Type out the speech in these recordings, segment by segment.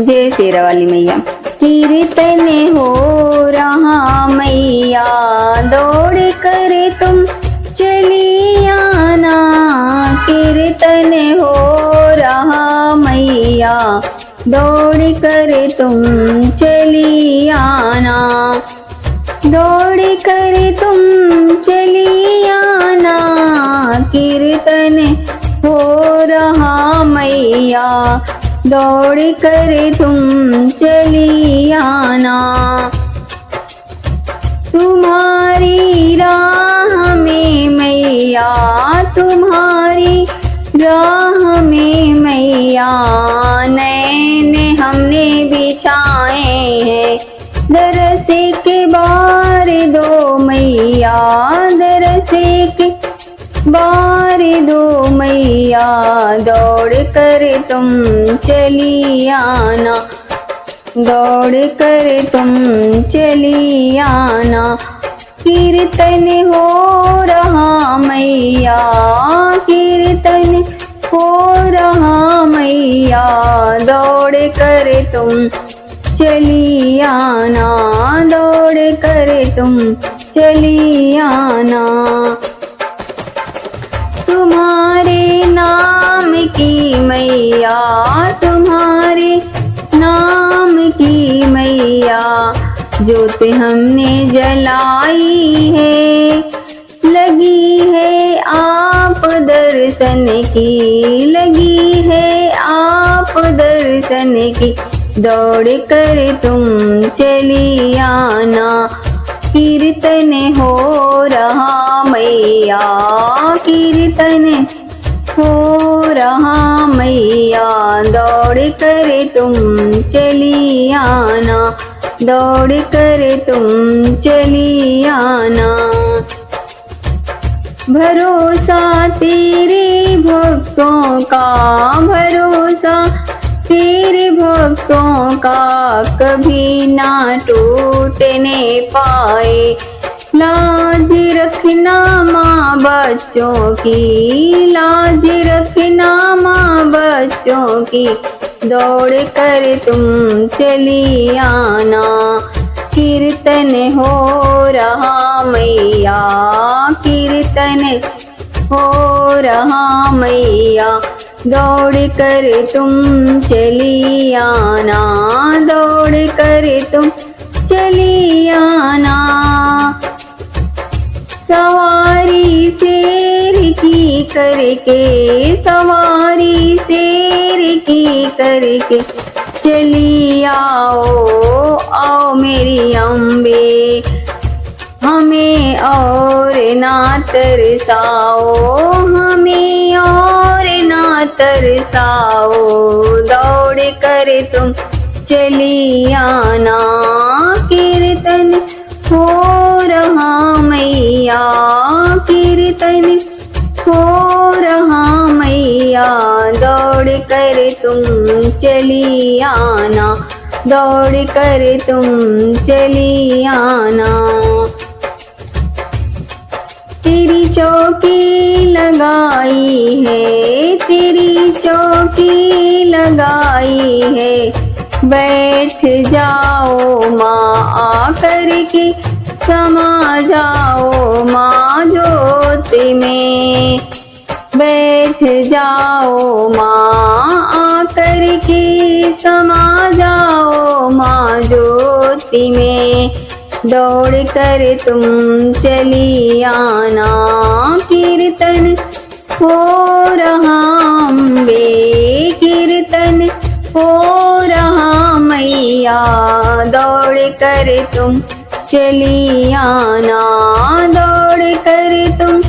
जय शेरा वाली मैया। कीर्तन हो रहा मैया, दौड़ कर तुम चली आना। कीर्तन हो रहा मैया, दौड़ कर तुम चली आना। दौड़ कर तुम चली आना। कीर्तन हो रहा मैया, दौड़ कर तुम चली आना। तुम्हारी राह में मैया, तुम्हारी राह में मैया, नैन हमने बिछाए हैं। दरस के बार दो मैया, दरस के बार दो मैया, दौड़ कर तुम चली आना। दौड़ कर तुम चली आना। कीर्तन हो रहा मैया, कीर्तन हो रहा मैया, दौड़ कर तुम चली आना। दौड़ कर तुम चली आना। तुम्हारे नाम की मैया, तुम्हारे नाम की मैया, ज्योत हमने जलाई है। लगी है आप दर्शन की, लगी है आप दर्शन की, दौड़ कर तुम चली आना। कीर्तन हो रहा मैया, कीर्तन हो रहा मैया, दौड़ कर तुम चली आना। दौड़ कर तुम चली आना। भरोसा तेरे भक्तों का, भरोसा तेरे भक्तों का, कभी ना टूटने पाए। लाज रखना माँ बच्चों की, लाज रखना माँ बच्चों की, दौड़ कर तुम चली आना। कीर्तन हो रहा मैया, कीर्तन हो रहा मैया, दौड़ कर तुम चली आना। दौड़ कर तुम चली आना। सवारी शेर की करके, सवारी शेर की करके, चली आओ आओ मेरी अम्बे, हमें और ना तरसाओ, हमें और ना तरसाओ। दौड़ कर तुम चली आना। कीर्तन हो रहा मैया, कीर्तन हो रहा मैया, दौड़ कर तुम चली आना। दौड़ कर तुम चली आना। तेरी चौकी लगाई है, तेरी चौकी लगाई है, बैठ जाओ माँ आकर के, समा जाओ माँ ज्योत में। बैठ जाओ माँ आकर के, समा जाओ माँ ज्योति में। दौड़ कर तुम चली आना। कीर्तन हो रहा अम्बे, कीर्तन हो रहा मैया, दौड़ कर तुम चली आना। दौड़ कर तुम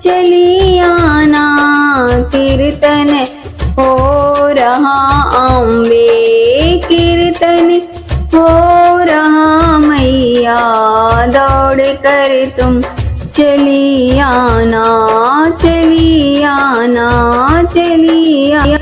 चली आना। कीर्तन हो रहा अम्बे, कीर्तन हो रहा मैया, दौड़ कर तुम चली आना। चली आना, चली आना।